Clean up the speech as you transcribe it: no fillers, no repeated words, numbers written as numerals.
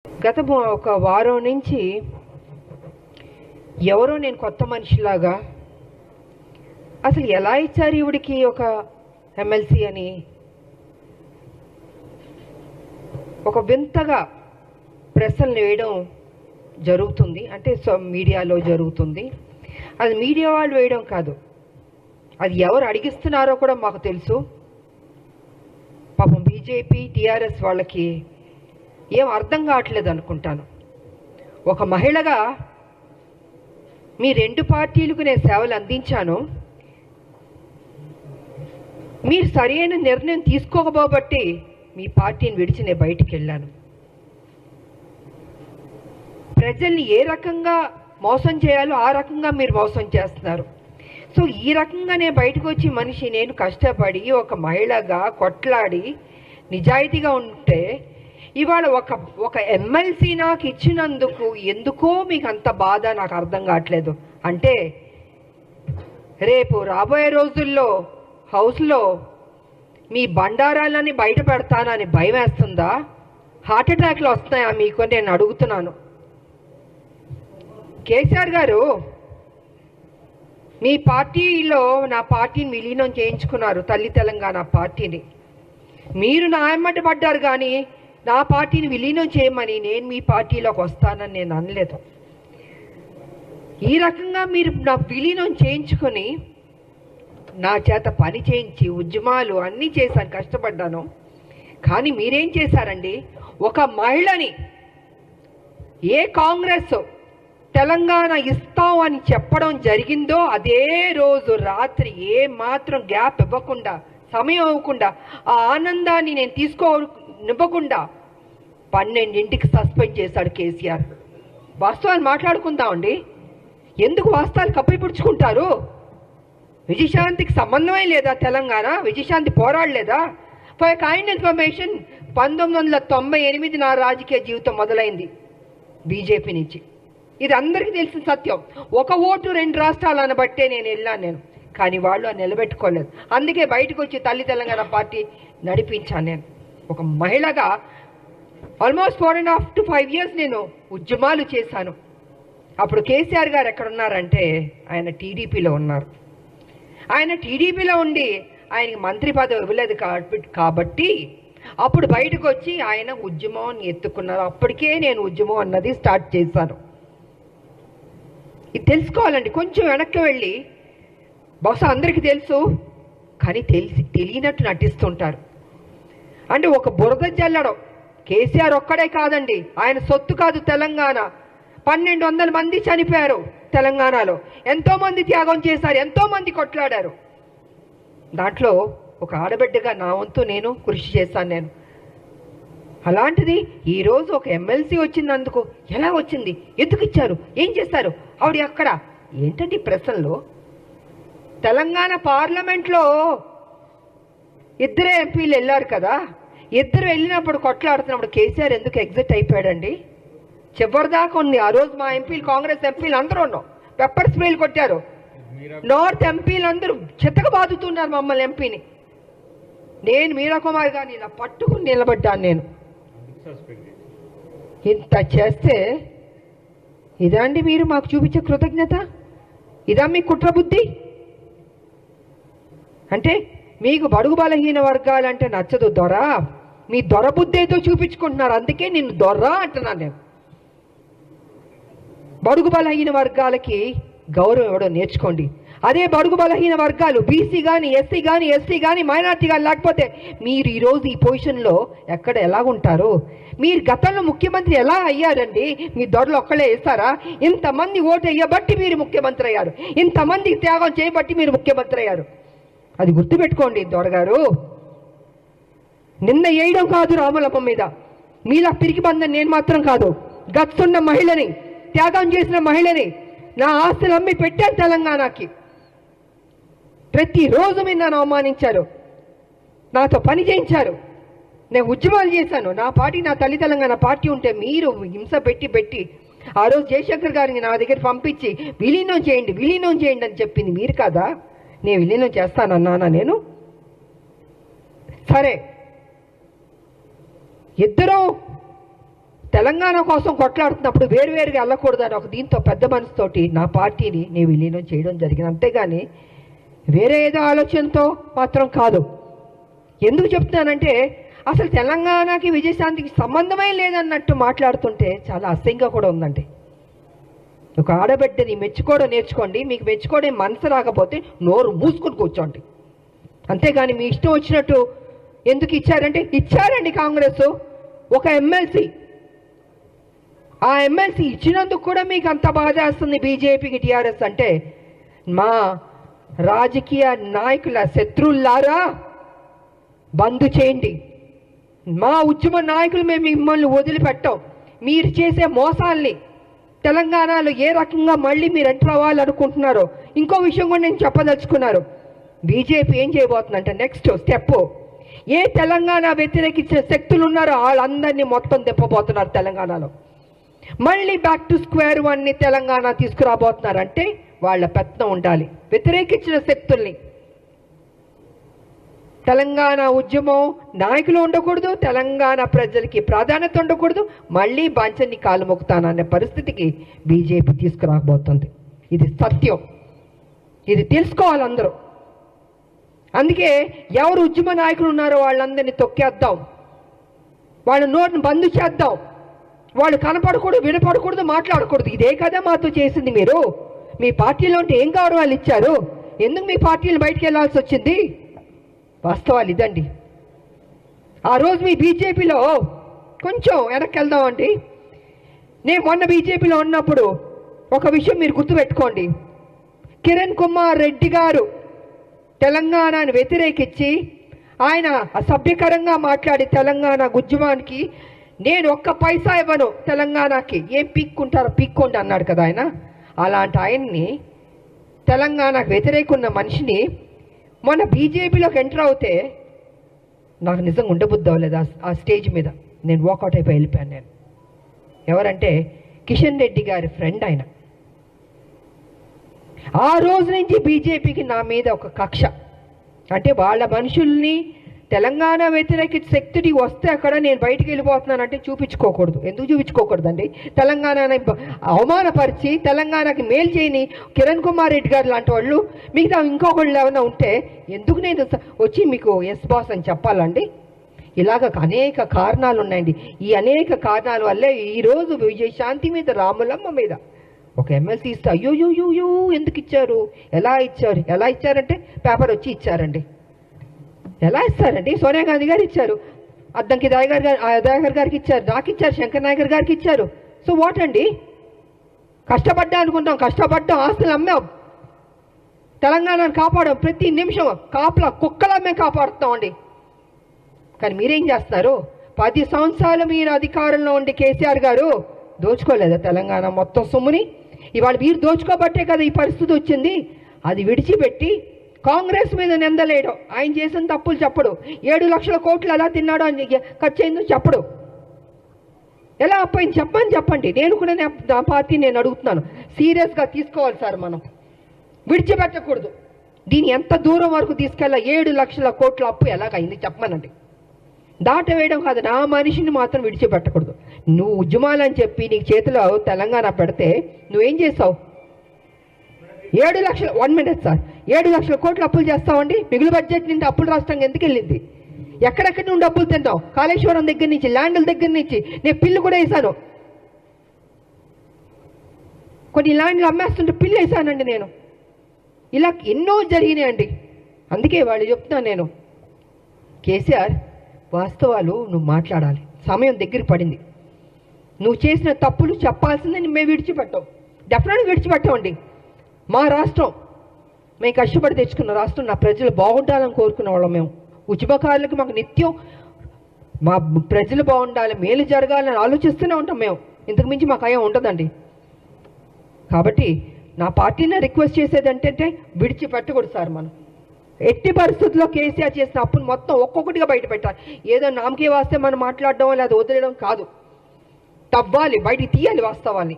గత ఒక వారం నుంచి ఎవరో నేను కొత్త మనిషిలాగా అసలు ఎలా ఇచ్చారు ఈవిడికి ఒక ఎమ్మెల్సీ అని ఒక వింతగా ప్రశ్నలు వేయడం జరుగుతుంది. అంటే మీడియాలో జరుగుతుంది. అది మీడియా వాళ్ళు వేయడం కాదు, అది ఎవరు అడిగిస్తున్నారో కూడా మాకు తెలుసు. పాపం బీజేపీ టీఆర్ఎస్ వాళ్ళకి ఏం అర్థం కావట్లేదు అనుకుంటాను. ఒక మహిళగా మీ రెండు పార్టీలకు నేను సేవలు అందించాను. మీరు సరైన నిర్ణయం తీసుకోకపోబట్టి మీ పార్టీని విడిచి నేను బయటికి వెళ్ళాను. ప్రజల్ని ఏ రకంగా మోసం చేయాలో ఆ రకంగా మీరు మోసం చేస్తున్నారు. సో ఈ రకంగా నేను బయటకు వచ్చి మనిషి నేను కష్టపడి ఒక మహిళగా కొట్లాడి నిజాయితీగా ఉంటే ఇవాళ ఒక ఎమ్మెల్సీ నాకు ఇచ్చినందుకు ఎందుకో మీకు అంత బాధ నాకు అర్థం కావట్లేదు. అంటే రేపు రాబోయే రోజుల్లో హౌస్లో మీ బండారాలని బయట పెడతానని భయం వేస్తుందా? హార్ట్ అటాక్లు వస్తాయా మీకు అని నేను అడుగుతున్నాను. కేసీఆర్ గారు మీ పార్టీలో నా పార్టీని విలీనం చేయించుకున్నారు, తల్లి తెలంగాణ పార్టీని. మీరు నా ఎమ్మటి పడ్డారు కానీ నా పార్టీని విలీనం చేయమని నేను మీ పార్టీలోకి వస్తానని నేను అనలేదు. ఈ రకంగా మీరు నా విలీనం చేయించుకొని నా చేత పని చేయించి ఉద్యమాలు అన్నీ చేశాను, కష్టపడ్డాను. కానీ మీరేం చేశారండి? ఒక మహిళని ఏ కాంగ్రెస్ తెలంగాణ ఇస్తాం అని చెప్పడం జరిగిందో అదే రోజు రాత్రి ఏ మాత్రం గ్యాప్ ఇవ్వకుండా, సమయం ఇవ్వకుండా, ఆ ఆనందాన్ని నేను తీసుకోనివ్వకుండా 12ంటికి సస్పెండ్ చేశాడు కేసీఆర్. వాస్తవాలు మాట్లాడుకుందామండి. ఎందుకు వాస్తవాలు కప్పిపుడుచుకుంటారు? విజయశాంతికి సంబంధమే లేదా? తెలంగాణ విజయశాంతి పోరాడలేదా? ఫర్ కైండ్ ఇన్ఫర్మేషన్ 1998 నా రాజకీయ జీవితం మొదలైంది బీజేపీ నుంచి. ఇది అందరికీ తెలిసిన సత్యం. ఒక ఓటు 2 రాష్ట్రాలు అనబట్టే నేను వెళ్ళాను. కానీ వాళ్ళు అది నిలబెట్టుకోలేదు. అందుకే బయటకు వచ్చి తల్లి తెలంగాణ పార్టీ నడిపించాను. నేను ఒక మహిళగా ఆల్మోస్ట్ 4.5 to 5 years నేను ఉద్యమాలు చేశాను. అప్పుడు కేసీఆర్ గారు ఎక్కడున్నారంటే ఆయన టీడీపీలో ఉన్నారు. ఆయన టీడీపీలో ఉండి ఆయనకి మంత్రి పదవి ఇవ్వలేదు కాబట్టి అప్పుడు బయటకు వచ్చి ఆయన ఉద్యమం ఎత్తుకున్నారు. అప్పటికే నేను ఉద్యమం అన్నది స్టార్ట్ చేశాను. ఇది తెలుసుకోవాలండి. కొంచెం వెనక్కి వెళ్ళి, బహుశా అందరికీ తెలుసు కానీ తెలియనట్టు నటిస్తుంటారు. అంటే ఒక బురద జల్లడం కేసీఆర్ ఒక్కడే కాదండి, ఆయన సొత్తు కాదు తెలంగాణ. 1200 మంది చనిపోయారు తెలంగాణలో. ఎంతోమంది త్యాగం చేశారు, ఎంతోమంది కొట్లాడారు. దాంట్లో ఒక ఆడబిడ్డగా నా వంతు నేను కృషి చేశాను. నేను అలాంటిది ఈరోజు ఒక ఎమ్మెల్సీ వచ్చినందుకు ఎలా వచ్చింది, ఎందుకు ఇచ్చారు, ఏం చేశారు, ఆవిడ ఎక్కడ, ఏంటంటే ప్రశ్నలో. తెలంగాణ పార్లమెంట్లో 2 ఎంపీలు వెళ్ళారు కదా, 2 వెళ్ళినప్పుడు కొట్లాడుతున్నప్పుడు కేసీఆర్ ఎందుకు ఎగ్జిట్ అయిపోయాడండి? చివరిదాకా ఉంది. ఆ రోజు మా ఎంపీలు, కాంగ్రెస్ ఎంపీలు అందరూ ఉన్నాం, పెప్పర్ స్ప్రేలు కొట్టారు. నార్త్ ఎంపీలు అందరూ చెత్తగా బాదుతున్నారు మమ్మల్ని ఎంపీని. నేను మీరాకుమారి గారిని ఇలా పట్టుకుని నిలబడ్డాను. నేను ఇంత చేస్తే ఇదా అండి మీరు మాకు చూపించే కృతజ్ఞత? ఇదా మీ కుట్ర బుద్ధి? అంటే మీకు బడుగు బలహీన వర్గాలంటే నచ్చదు దొర, మీ దొర బుద్ధి ఏదో చూపించుకుంటున్నారు. అందుకే నిన్ను దొర అంటున్నాను నేను. బడుగు బలహీన వర్గాలకి గౌరవం ఇవ్వడం నేర్చుకోండి. అదే బడుగు బలహీన వర్గాలు బీసీ కానీ, ఎస్సీ కానీ, ఎస్టీ కానీ, మైనార్టీ కానీ లేకపోతే మీరు ఈరోజు ఈ పొజిషన్లో ఎక్కడ ఎలాగుంటారు? మీరు గతంలో ముఖ్యమంత్రి ఎలా అయ్యారండి? మీ దొరలు ఒక్కళ్ళే వేస్తారా? ఇంతమంది ఓటు వేయబట్టి మీరు ముఖ్యమంత్రి అయ్యారు, ఇంతమంది త్యాగం చేయబట్టి మీరు ముఖ్యమంత్రి అయ్యారు. అది గుర్తుపెట్టుకోండి దొరగారు. నిన్న వేయడం కాదు రామలమ్మ మీద, మీలా పిరికి బంధం నేను మాత్రం కాదు. గచ్చున్న మహిళని, త్యాగం చేసిన మహిళని, నా ఆస్తులు అమ్మి పెట్టాను తెలంగాణకి. ప్రతిరోజు మీరు నన్ను అవమానించారు, నాతో పని చేయించారు, నేను ఉద్యమాలు చేశాను. నా పార్టీ, నా తల్లి తెలంగాణ పార్టీ ఉంటే మీరు హింస పెట్టి ఆ రోజు జయశంకర్ గారిని నా దగ్గర పంపించి విలీనం చేయండి అని చెప్పింది మీరు కాదా? నేను విలీనం చేస్తానన్నానా నేను? సరే, ఇద్దరూ తెలంగాణ కోసం కొట్లాడుతున్నప్పుడు వేరువేరుగా వెళ్ళకూడదని ఒక దీంతో పెద్ద మనసుతోటి నా పార్టీని నేను విలీనం చేయడం జరిగింది. అంతేగాని వేరే ఏదో ఆలోచనతో మాత్రం కాదు. ఎందుకు చెప్తున్నానంటే అసలు తెలంగాణకి విజయశాంతికి సంబంధమే లేదన్నట్టు మాట్లాడుతుంటే చాలా అసహ్యంగా కూడా ఉందండి. ఒక ఆడబిడ్డని మెచ్చుకోవడం నేర్చుకోండి. మీకు మెచ్చుకోవడం మనసు రాకపోతే నోరు మూసుకుని కూర్చోండి. అంతేగాని మీ ఇష్టం వచ్చినట్టు ఎందుకు ఇచ్చారంటే ఇచ్చారండి కాంగ్రెస్ ఒక ఎమ్మెల్సీ. ఆ ఎమ్మెల్సీ ఇచ్చినందుకు కూడా మీకు అంత బాధ వేస్తుంది బీజేపీకి, టీఆర్ఎస్ అంటే. మా రాజకీయ నాయకుల శత్రువులారా బంద్ చేయండి. మా ఉద్యమ నాయకులు మేము మిమ్మల్ని వదిలిపెట్టాం. మీరు చేసే మోసాల్ని తెలంగాణలో ఏ రకంగా మళ్ళీ మీరు ఎంటర్ అవ్వాలనుకుంటున్నారో ఇంకో విషయం కూడా నేను చెప్పదలుచుకున్నారు. బీజేపీ ఏం చేయబోతుందంటే నెక్స్ట్ స్టెప్, ఏ తెలంగాణ వ్యతిరేకించిన శక్తులు ఉన్నారో వాళ్ళందరినీ మొత్తం తిప్పబోతున్నారు తెలంగాణలో. మళ్ళీ బ్యాక్ టు స్క్వేర్ వన్ని తెలంగాణ తీసుకురాబోతున్నారంటే వాళ్ళ పెత్తనం ఉండాలి. వ్యతిరేకించిన శక్తుల్ని తెలంగాణ ఉద్యమం నాయకులు ఉండకూడదు, తెలంగాణ ప్రజలకి ప్రాధాన్యత ఉండకూడదు, మళ్ళీ బాంచన్ని కాలు మొక్కుతాననే పరిస్థితికి బీజేపీ తీసుకురాబోతుంది. ఇది సత్యం, ఇది తెలుసుకోవాలి అందరూ. అందుకే ఎవరు ఉద్యమ నాయకులు ఉన్నారో వాళ్ళందరినీ తొక్కేద్దాం, వాళ్ళ నోటిని బంద్ చేద్దాం. వాళ్ళు కనపడకూడదు, వినపడకూడదు, మాట్లాడకూడదు. ఇదే కదా మాతో చేసింది మీరు. మీ పార్టీలో ఉంటే ఏం గౌరవాలు ఇచ్చారు? ఎందుకు మీ పార్టీలు బయటికి వెళ్ళాల్సి వచ్చింది? వాస్తవాలు ఇదండి. ఆ రోజు మీ బీజేపీలో కొంచెం వెనక్కి వెళ్దామండి. నేను మొన్న బీజేపీలో ఉన్నప్పుడు ఒక విషయం మీరు గుర్తుపెట్టుకోండి. కిరణ్ కుమార్ రెడ్డి గారు తెలంగాణను వ్యతిరేకించి ఆయన అసభ్యకరంగా మాట్లాడి తెలంగాణ ఉద్యమానికి నేను ఒక్క పైసా ఇవ్వను తెలంగాణకి, ఏం పీక్కుంటారో పీక్కోండి అన్నాడు కదా ఆయన. అలాంటి ఆయన్ని తెలంగాణకు వ్యతిరేకున్న మనిషిని మొన్న బీజేపీలోకి ఎంటర్ అవుతే నాకు నిజంగా ఉండబుద్ధి అవ్వలేదు. ఆ స్టేజ్ మీద నేను వాకౌట్ అయిపోయి వెళ్ళిపోయాను. నేను ఎవరంటే కిషన్ రెడ్డి గారి ఫ్రెండ్ ఆయన. ఆ రోజు నుంచి బీజేపీకి నా మీద ఒక కక్ష. అంటే వాళ్ళ మనుషుల్ని తెలంగాణ వ్యతిరేక శక్తికి వస్తే అక్కడ నేను బయటికి వెళ్ళిపోతున్నానంటే చూపించుకోకూడదు. ఎందుకు చూపించుకోకూడదండి? తెలంగాణని అవమానపరిచి తెలంగాణకి మేలు చేయని కిరణ్ కుమార్ రెడ్డి గారు లాంటి వాళ్ళు మిగతా ఇంకొకళ్ళు ఏమైనా ఉంటే ఎందుకు నేను వచ్చి మీకు ఎస్ బాస్ అని చెప్పాలండి? ఇలాగ అనేక కారణాలు ఉన్నాయండి. ఈ అనేక కారణాల వల్లే ఈరోజు విజయశాంతి మీద, రాములమ్మ మీద ఒక ఎమ్మెల్సీ ఇస్తే అయ్యో ఎందుకు ఇచ్చారు, ఎలా ఇచ్చారంటే పేపర్ వచ్చి ఇచ్చారండి. ఎలా ఇస్తారండి? సోనియా గాంధీ గారు ఇచ్చారు, అద్దంకి దయాకర్ గారికి ఇచ్చారు, నాకు ఇచ్చారు, శంకర్ నాయకర్ గారికి ఇచ్చారు. సో వాట్ అండి? కష్టపడ్డా అనుకుంటాం, కష్టపడ్డాం, ఆస్తులు అమ్మాం, తెలంగాణను కాపాడాం. ప్రతి నిమిషం కాపలా కుక్కలా మేము కాపాడుతామండి. కానీ మీరేం చేస్తున్నారు? 10 సంవత్సరాలు మీరు అధికారంలో ఉండి కేసీఆర్ గారు దోచుకోలేదా తెలంగాణ మొత్తం సొమ్ముని? ఇవాళ మీరు దోచుకోబట్టే కదా ఈ పరిస్థితి వచ్చింది. అది విడిచిపెట్టి కాంగ్రెస్ మీద నిందలేయడం, ఆయన చేసిన తప్పులు చెప్పడు, 7 లక్షల కోట్లు ఎలా తిన్నాడో అని ఖర్చు అయిందో చెప్పడు, ఎలా అప్పయింది చెప్పండి. నేను కూడా నా పార్టీ నేను అడుగుతున్నాను, సీరియస్గా తీసుకోవాలి సార్. మనం విడిచిపెట్టకూడదు. దీన్ని ఎంత దూరం వరకు తీసుకెళ్ళా? 7 లక్షల కోట్ల అప్పు ఎలాగైంది చెప్పమనండి. దాటవేయడం కాదు, నా మనిషిని మాత్రం విడిచిపెట్టకూడదు. నువ్వు ఉద్యమాలని చెప్పి నీకు చేతిలో తెలంగాణ పెడితే నువ్వేం చేస్తావు? 7 లక్షల 1 మినిట్ సార్, 7 లక్షల కోట్లు అప్పులు చేస్తామండి. మిగులు బడ్జెట్ నుండి అప్పులు రాష్ట్రంగా ఎందుకు వెళ్ళింది? ఎక్కడెక్కడి నుండి అప్పులు తింటావు? కాళేశ్వరం దగ్గర నుంచి, ల్యాండ్ల దగ్గర నుంచి. నేను పిల్లు కూడా వేసాను, కొన్ని ల్యాండ్లు అమ్మేస్తుంటే పిల్లు వేసానండి నేను. ఇలా ఎన్నో జరిగినాయండి. అందుకే వాళ్ళు చెప్తున్నాను నేను, కేసీఆర్ వాస్తవాలు నువ్వు మాట్లాడాలి. సమయం దగ్గర పడింది. నువ్వు చేసిన తప్పులు చెప్పాల్సిందని మేము విడిచిపెట్టాం, డెఫినెట్గా విడిచిపెట్టామండి. మా రాష్ట్రం మేము కష్టపడి తెచ్చుకున్న రాష్ట్రం, నా ప్రజలు బాగుండాలని కోరుకున్న వాళ్ళం మేము. ఉద్యమకారులకు మాకు నిత్యం మా ప్రజలు బాగుండాలి, మేలు జరగాలని ఆలోచిస్తూనే ఉంటాం మేము. ఇంతకు మించి మాకు అయ్యా ఉంటుందండి. కాబట్టి నా పార్టీని రిక్వెస్ట్ చేసేది ఏంటంటే విడిచిపెట్టకూడదు సార్. మనం ఎట్టి పరిస్థితుల్లో కేసీఆర్ చేసిన అప్పును మొత్తం ఒక్కొక్కటిగా బయట పెట్టాలి. ఏదో నామకే వాస్తే మనం మాట్లాడడం లేదా వదిలేయడం కాదు, తవ్వాలి, బయటికి తీయాలి వాస్తవాన్ని.